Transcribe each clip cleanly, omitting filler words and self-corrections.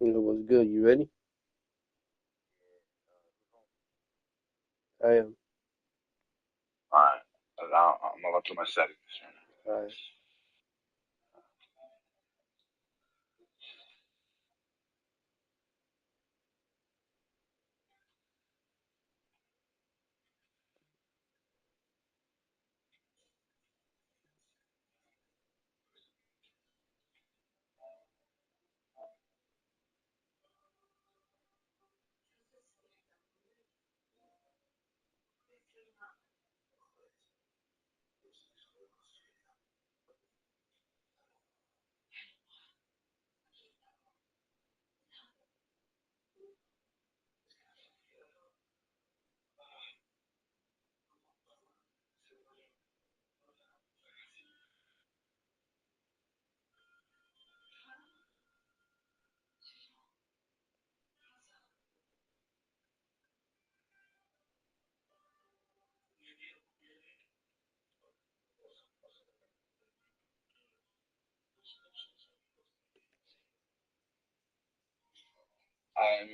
You know what's good? You ready? I am. Alright. I'm gonna go to my settings. All right.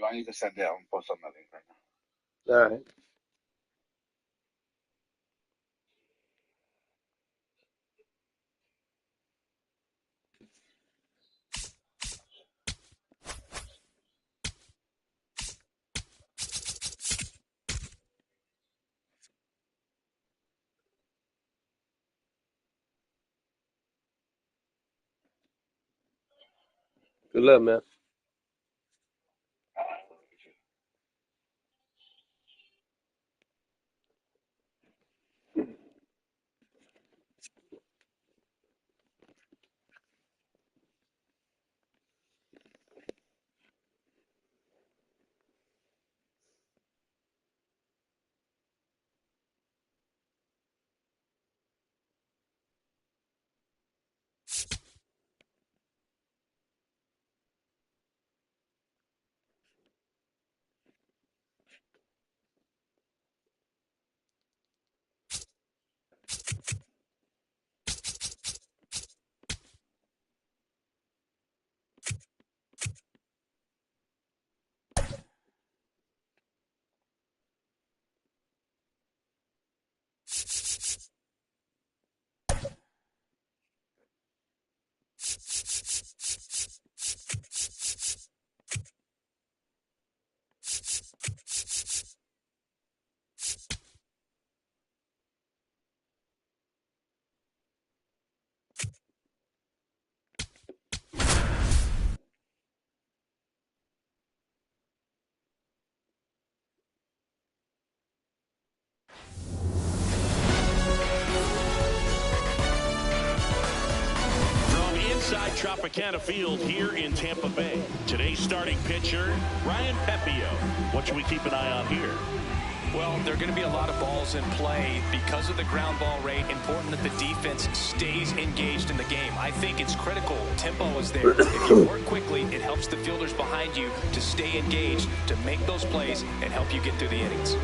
I need to send that. I'm gonna post on my link right now. All right. Good luck, man. From inside Tropicana Field here in Tampa Bay, today's starting pitcher, Ryan Pepiot. What should we keep an eye on here? Well, there are going to be a lot of balls in play because of the ground ball rate. Important that the defense stays engaged in the game. I think it's critical. Tempo is there. If you work quickly, it helps the fielders behind you to stay engaged, to make those plays, and help you get through the innings.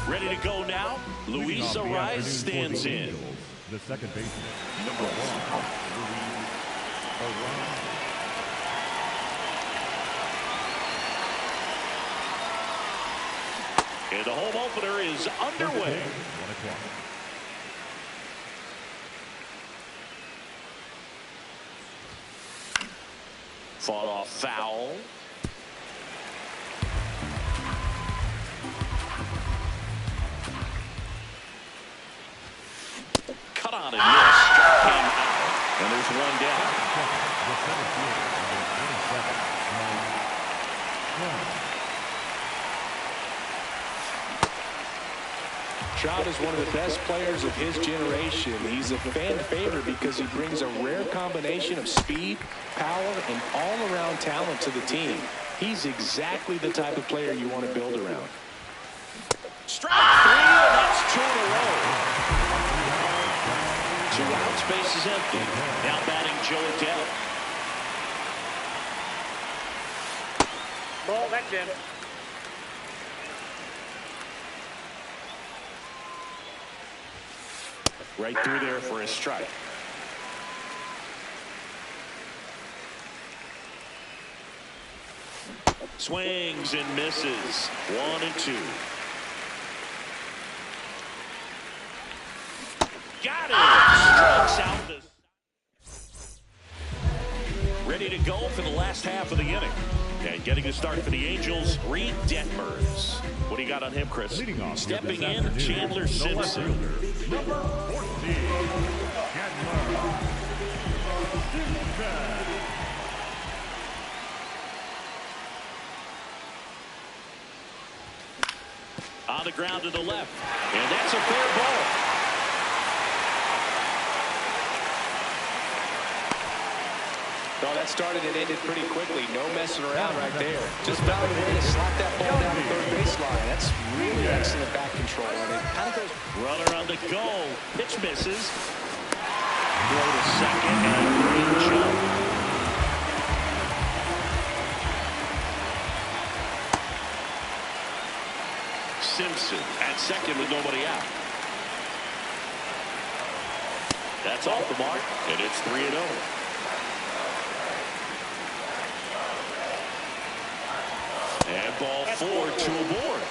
Ready to go now. Luis Ariz stands in. The second baseman, number 1, Luis Ariz. And the home opener is underway. 1 o'clock. Fought off foul. Cut on and missed. Struck him out. And there's one down. The center fielder, number 27, Mike. Trout is one of the best players of his generation. He's a fan favorite because he brings a rare combination of speed, power, and all-around talent to the team. He's exactly the type of player you want to build around. Strike 3, and that's 2 in a row. 2 out space is empty. Now batting Joe Adele. Ball, that's in. Right through there for a strike. Swings and misses. 1-2. Got it! Strikes out the... Ready to go for the last half of the inning. And getting the start for the Angels, Reed Detmers. What do you got on him, Chris? Leading off Stepping this in, afternoon, Chandler no Simpson. fielder, number 14, Chandler Simpson. On the ground to the left. And that's a fair ball. Well, that started and ended pretty quickly. No messing around right there. Just found a way to slap that ball down the third baseline. That's really excellent back control. And it kind of goes... Runner on the go. Pitch misses. Throw to second and a great jump. Simpson at second with nobody out. That's off the mark, and it's 3-0. And ball 4, 2 aboard.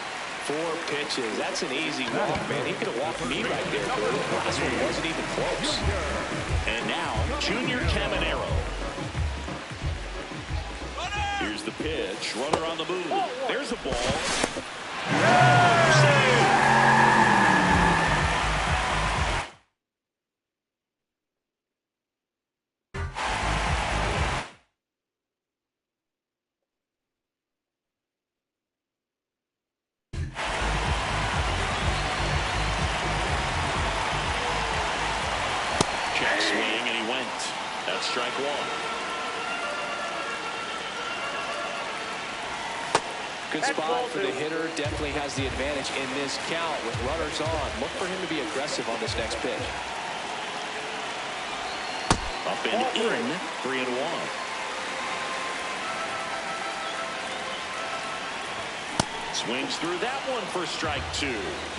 4 pitches. That's an easy walk, man. He could have walked me right there, but the last one wasn't even close. And now, Junior Caminero. Here's the pitch. Runner on the move. There's a ball. Check swing, and he went. That's strike 1. Good spot for the hitter. Definitely has the advantage in this count with runners on. Look for him to be aggressive on this next pitch. Up and in, 3-1. Swings through that one for strike 2.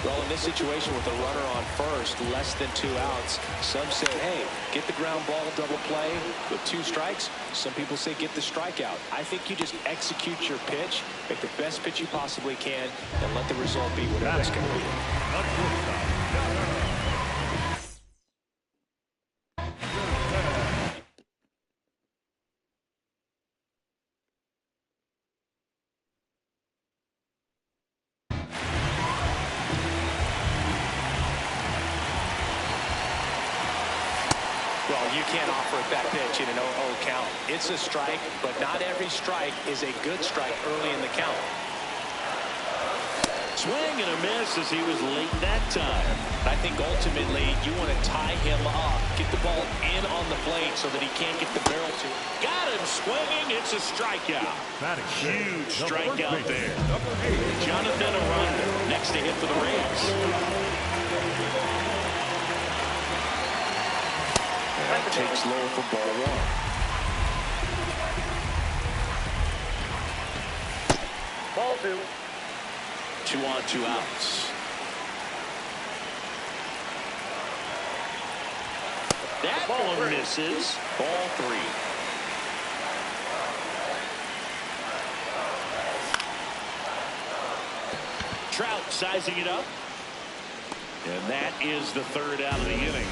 Well, in this situation with a runner on first, less than 2 outs, some say, hey, get the ground ball, double play with 2 strikes. Some people say get the strikeout. I think you just execute your pitch, make the best pitch you possibly can, and let the result be whatever it's going to be. Well, you can't offer it that pitch in an 0-0 count. It's a strike, but not every strike is a good strike early in the count. Swing and a miss as he was late that time. I think ultimately you want to tie him up, get the ball in on the plate so that he can't get the barrel to it. Got him swinging. It's a strikeout. Huge strikeout there. Jonathan Aranda next to hit for the Rays. That takes low for ball 1. Ball 2. 2 on, 2 outs. That one misses. Ball 3. Trout sizing it up. And that is the 3rd out of the inning.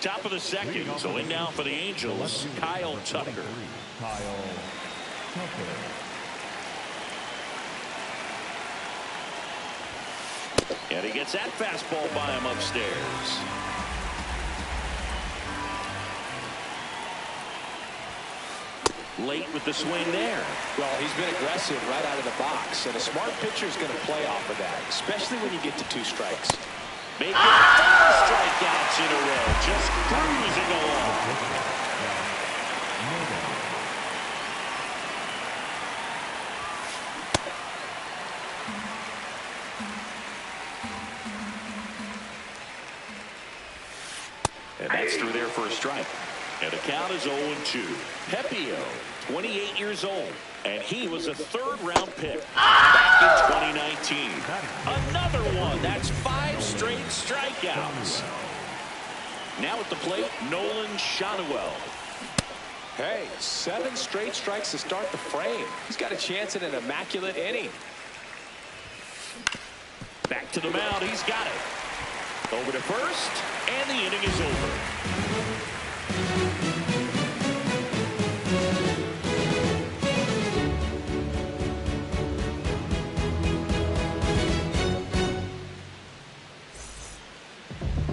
Top of the second, so in now for the Angels, Kyle Tucker. And he gets that fastball by him upstairs. Late with the swing there. Well, he's been aggressive right out of the box, and a smart pitcher is going to play off of that, especially when you get to 2 strikes. Making 5 strikeouts in a row, just cruising along. And that's through there for a strike. And the count is 0-2. Pepio, 28 years old. And he was a third-round pick back in 2019. Another one. That's 5 straight strikeouts. Now at the plate, Nolan Shanuel. Hey, 7 straight strikes to start the frame. He's got a chance at an immaculate inning. Back to the mound. He's got it. Over to first, and the inning is over.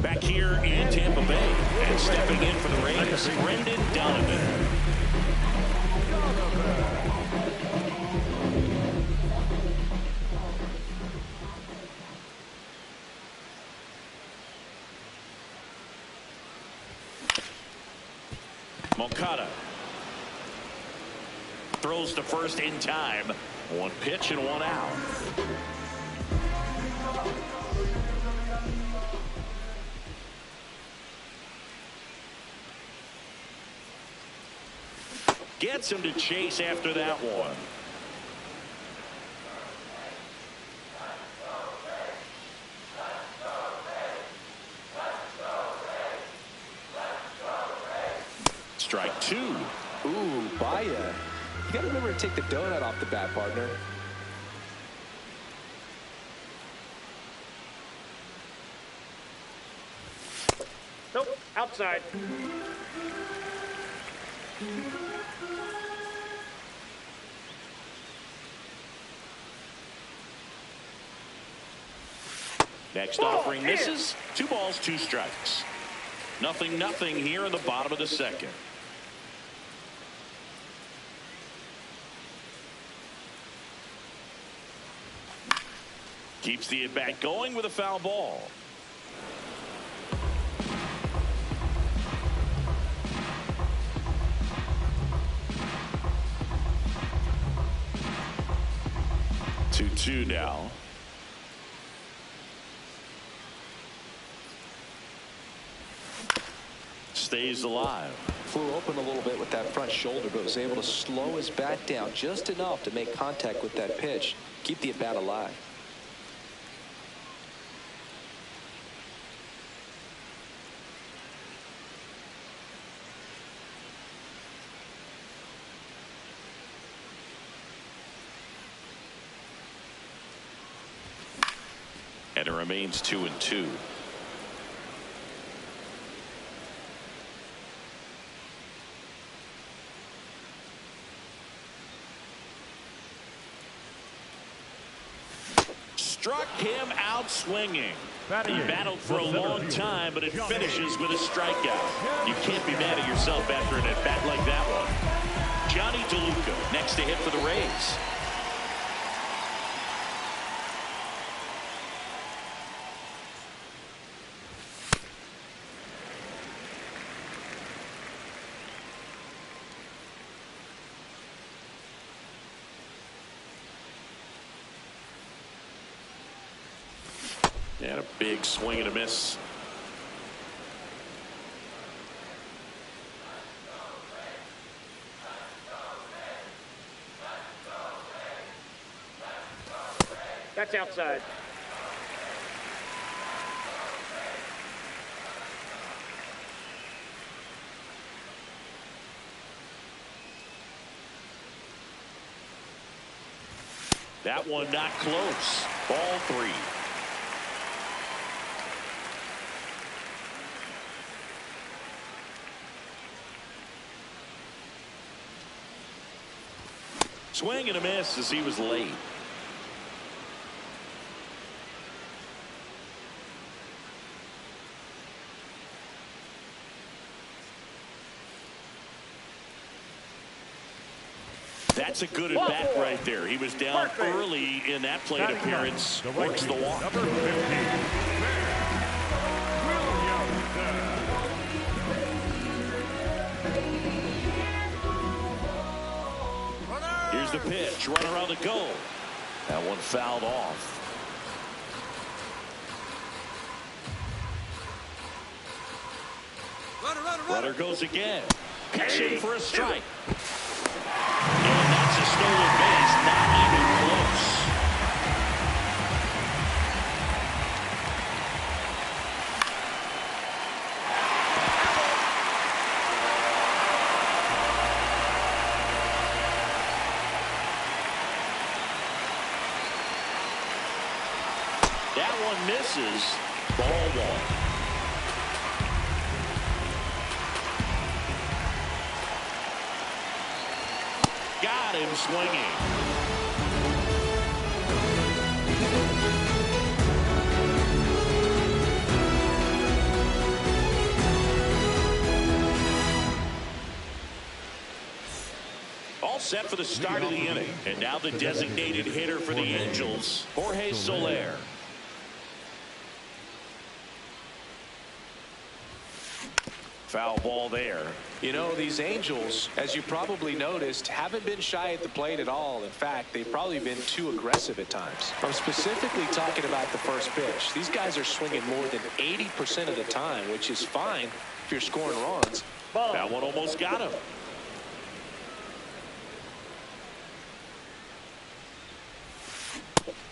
Back here in Tampa Bay, and stepping in for the Rays, Brendan Donovan. Moncada throws to first in time. 1 pitch and 1 out. Gets him to chase after that one. Strike 2. Ooh, Baya. You got to remember to take the donut off the bat, partner. Nope, outside. Next offering misses. 2 balls, 2 strikes. 0-0 here in the bottom of the second. Keeps the at-bat going with a foul ball. Two now. Stays alive. Flew open a little bit with that front shoulder, but was able to slow his bat down just enough to make contact with that pitch. Keep the at-bat alive. And it remains 2-2. Struck him out swinging. He battled for a long time, but it finishes with a strikeout. You can't be mad at yourself after an at-bat like that one. Johnny DeLuca next to hit for the Rays. And a big swing and a miss. That's outside. That one not close. Ball 3. Swing and a miss as he was late. That's a good at bat right there. He was down early in that plate appearance. Works the walk. Number 15. Here's the pitch. Runner on the go. That one fouled off. Runner goes again. Pitching for a strike. And that's a stolen base. Not even close. That one misses. Ball one. Got him swinging. All set for the start of the inning. And now the designated hitter for the Angels, Jorge Soler. Foul ball there. You know, these Angels, as you probably noticed, haven't been shy at the plate at all. In fact, they've probably been too aggressive at times. I'm specifically talking about the first pitch. These guys are swinging more than 80% of the time, which is fine if you're scoring runs. That one almost got him.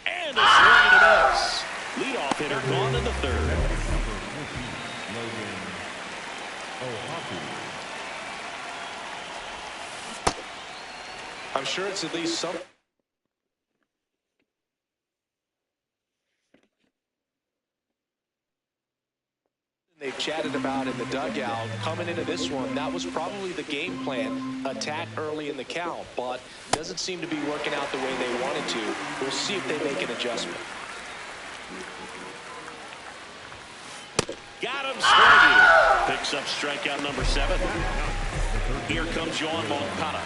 And a swing and a miss. Leadoff hitter gone in the third. I'm sure it's at least something they've chatted about in the dugout. Coming into this one, that was probably the game plan. Attack early in the count, but doesn't seem to be working out the way they wanted to. We'll see if they make an adjustment. Got him swinging. Picks up strikeout number 7. Here comes Yoan Moncada.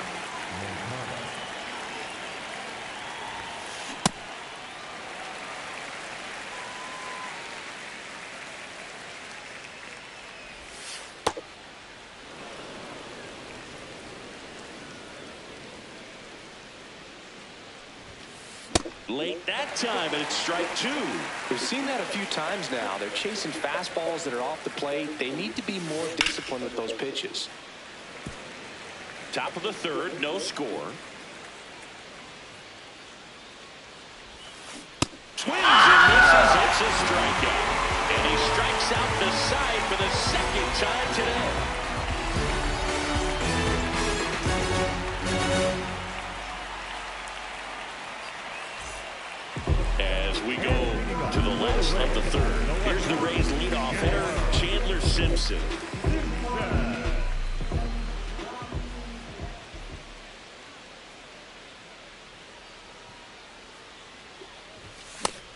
Late that time, and it's strike 2. We've seen that a few times now. They're chasing fastballs that are off the plate. They need to be more disciplined with those pitches. Top of the third, no score. Swings and misses. It's a strikeout. And he strikes out the side for the second time today. As we go to the last of the third, here's the Rays leadoff hitter, Chandler Simpson.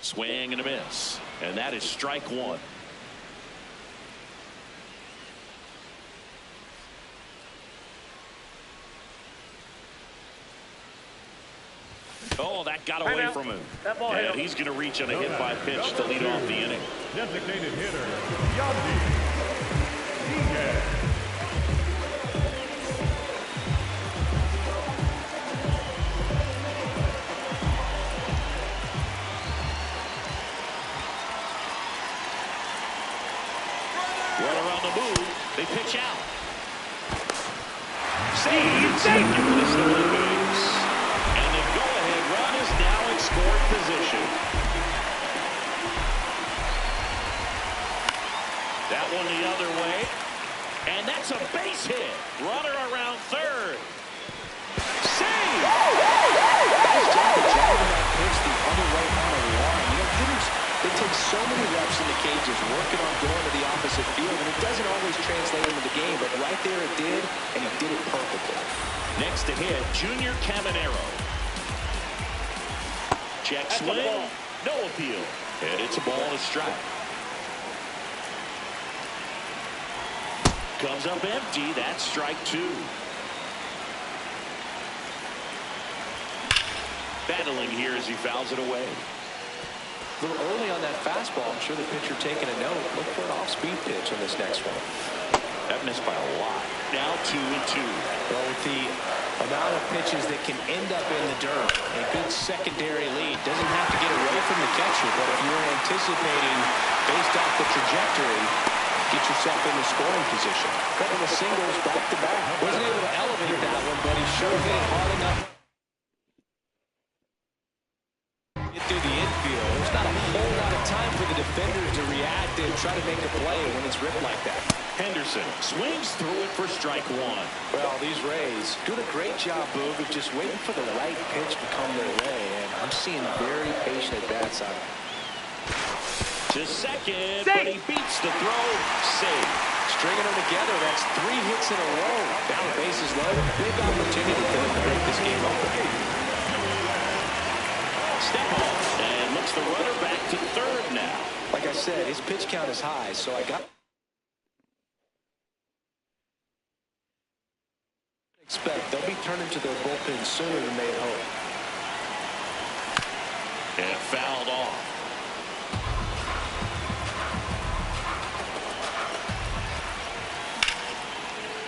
Swing and a miss. And that is strike 1. Oh, that got away from him. And he's going to reach on a hit by pitch to lead off the inning. Designated hitter, Yandy. Runner on the move. They pitch out. Saved. Saved for the stolen base. And the go-ahead run is now in scoring position. That one the other way. And that's a base hit. Runner around third. Save. Nice job of driving that pitch the other way on the lawn. You know, hitters, they take so many reps in the cages working on going to the opposite field, and it doesn't always translate into the game, but right there it did, and he did it perfectly. Next to hit, Junior Caminero. Check swing. No appeal. And it's a ball and a strike. Comes up empty. That's strike 2. Battling here as he fouls it away. A little early on that fastball. I'm sure the pitcher taking a note. Look for an off-speed pitch on this next one. That missed by a lot. Now 2-2. Well, with the amount of pitches that can end up in the dirt, a good secondary lead. Doesn't have to get away from the catcher, but if you're anticipating based off the trajectory, get yourself into scoring position. Couple of singles back-to-back. Wasn't able to elevate that one, but he sure hit it hard enough. Get through the infield. There's not a whole lot of time for the defenders to react and try to make a play when it's ripped like that. Henderson swings through it for strike one. Well, these Rays doing a great job, Boog, of just waiting for the right pitch to come their way, and I'm seeing very patient at-bats out of them. To second, but he beats the throw. Save. Stringing them together, that's 3 hits in a row. Now the bases loaded. Big opportunity for them to break this game up. Step off and looks the runner back to third now. Like I said, his pitch count is high, so I got expect they'll be turning to their bullpen sooner than they hope. And fouled off.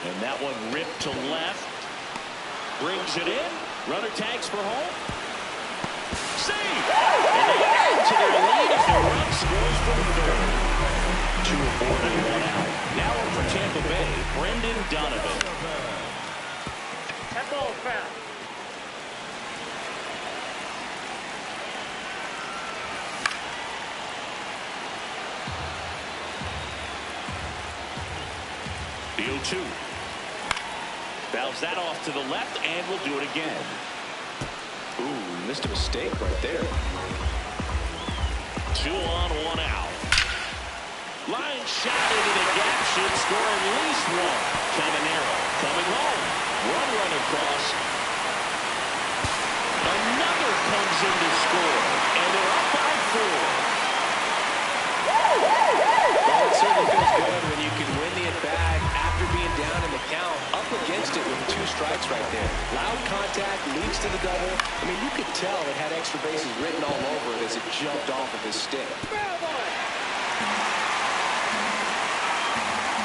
And that one ripped to left. Brings it in. Runner tags for home. Save! And they add to their lead as their run scores from third. 2 aboard and 1 out. Now in for Tampa Bay, Brendan Donovan. That ball is foul. The 0-2. Fouls that off to the left, and will do it again. Ooh, missed a mistake right there. 2 on, 1 out. Line shot into the gap should score at least 1. Caminero coming home. 1 run across. Another comes in to score, and they're up by 4. Well, it certainly feels good when you can win the at-bat after being down in the count, up against it with 2 strikes right there. Loud contact leads to the double. I mean, you could tell it had extra bases written all over it as it jumped off of his stick.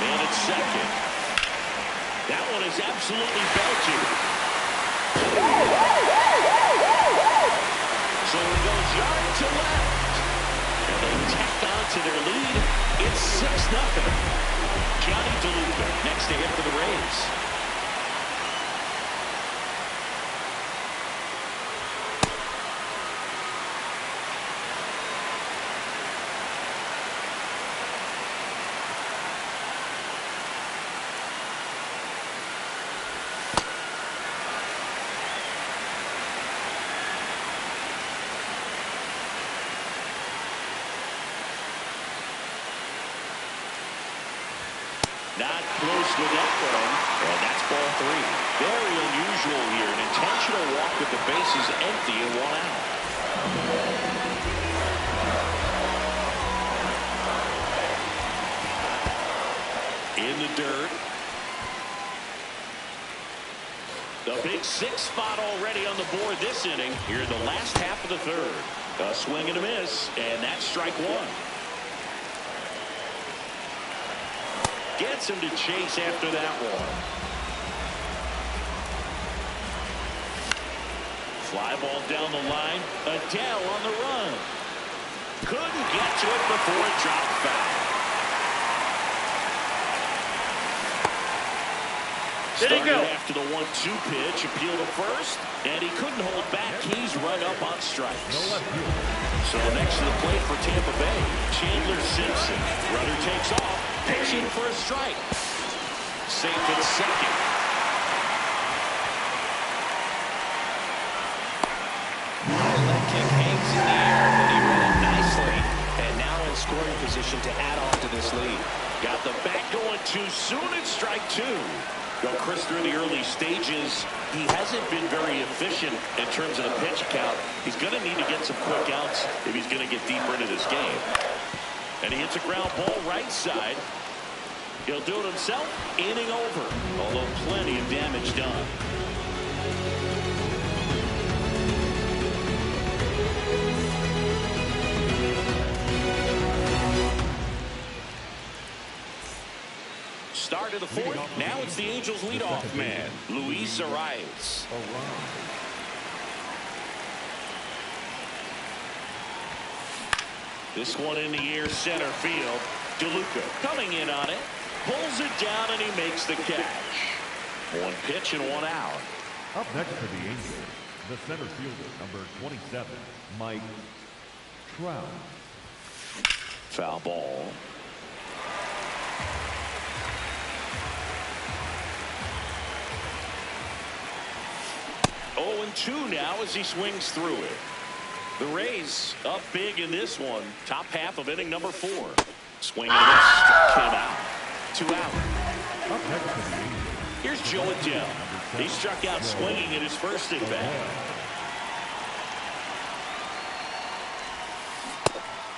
And it's second. That one is absolutely belted. So it goes yard to left. And they tacked on to their lead. It's 6-0. Johnny DeLuca next to hit for the Rays. Not close with that one, and that's ball 3. Very unusual here, an intentional walk with the bases empty and 1 out. In the dirt. The big 6 spot already on the board this inning here in the last half of the third. A swing and a miss, and that's strike 1. Gets him to chase after that one. Fly ball down the line. Adele on the run. Couldn't get to it before it dropped foul. Did he go? After the 1-2 pitch, appeal to first, and he couldn't hold back. He's run up on strikes. So next to the plate for Tampa Bay, Chandler Simpson. Runner takes off, pitching for a strike. Safe at second. That kick hangs in the air, but he ran it nicely. And now in scoring position to add on to this lead. Got the bat going too soon at strike 2. Well, Chris, through the early stages, he hasn't been very efficient in terms of the pitch count. He's going to need to get some quick outs if he's going to get deeper into this game. And he hits a ground ball right side. He'll do it himself, inning over, although plenty of damage done. Start of the 4th. Now it's the Angels leadoff man, Luis Arias. This one in the air, center field. DeLuca coming in on it. Pulls it down, and he makes the catch. One pitch and one out. Up next for the Angels, the center fielder, number 27, Mike Trout. Foul ball. Oh, and 2 now as he swings through it. The Rays up big in this one. Top half of inning number 4. Swing and a miss. Struck him out. 2 out. Up next for the Angels. Here's Joe Adele. He struck out swinging in his first at bat.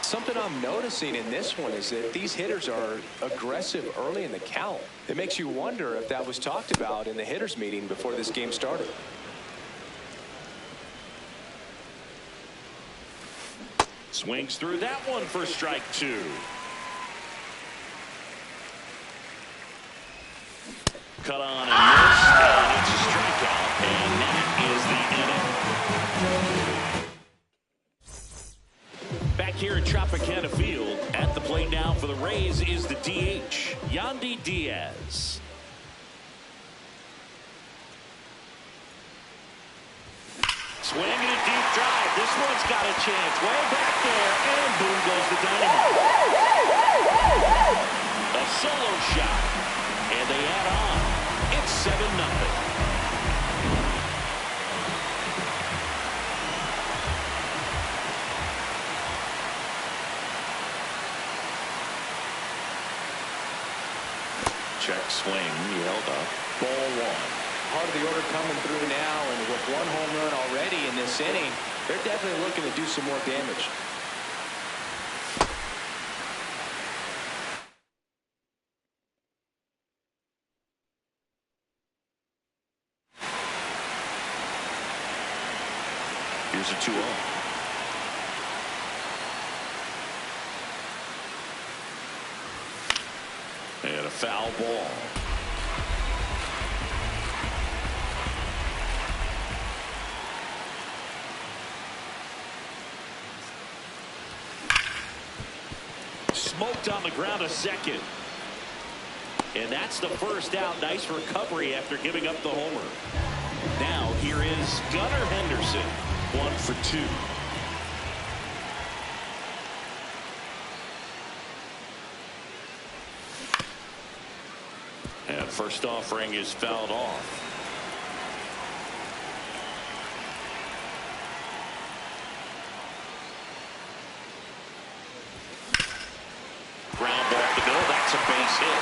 Something I'm noticing in this one is that these hitters are aggressive early in the count. It makes you wonder if that was talked about in the hitters meeting before this game started. Swings through that one for strike 2. Cut on and missed, and it's a strikeout, and that is the inning. Back here at Tropicana Field, at the plate now for the Rays is the DH, Yandy Diaz. Swinging a deep drive. This one's got a chance. Way back there, and boom goes the dynamite. A solo shot, and they add on. It's 7-0. Check swing. He held up. Ball 1. Part of the order coming through now, and with 1 home run already in this inning, they're definitely looking to do some more damage. Here's a 2-0. And a foul ball. Smoked on the ground a second. And that's the first out. Nice recovery after giving up the homer. Now here is Gunnar Henderson. 1 for 2. And first offering is fouled off. Ground ball up the middle. That's a base hit.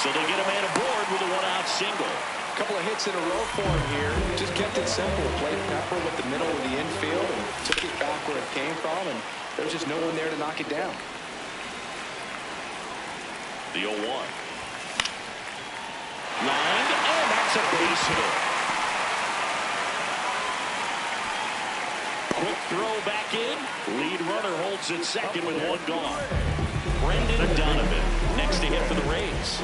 So they get a man aboard with a 1-out single. A couple of hits in a row for him here. Just kept it simple. Played Pepper with the middle of the infield and took it back where it came from, and there was just no one there to knock it down. The 0-1. Lined, and that's a base hit. Quick throw back in. Lead runner holds it second with 1 gone. Brendan Donovan next to hit for the Rays.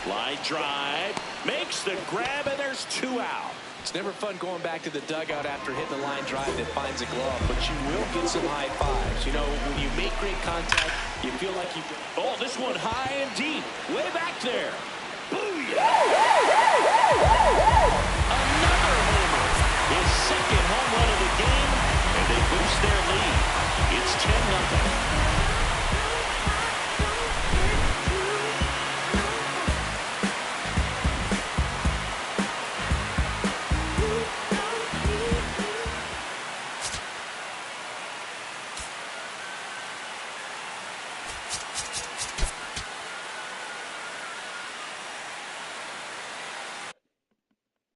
Line drive, makes the grab, and there's 2 out. It's never fun going back to the dugout after hitting a line drive that finds a glove, but you will get some high fives. You know, when you make great contact, you feel like you... Oh, this one high and deep, way back there. Booyah! Another homer. His second home run of the game, and they boost their lead. It's 10-0.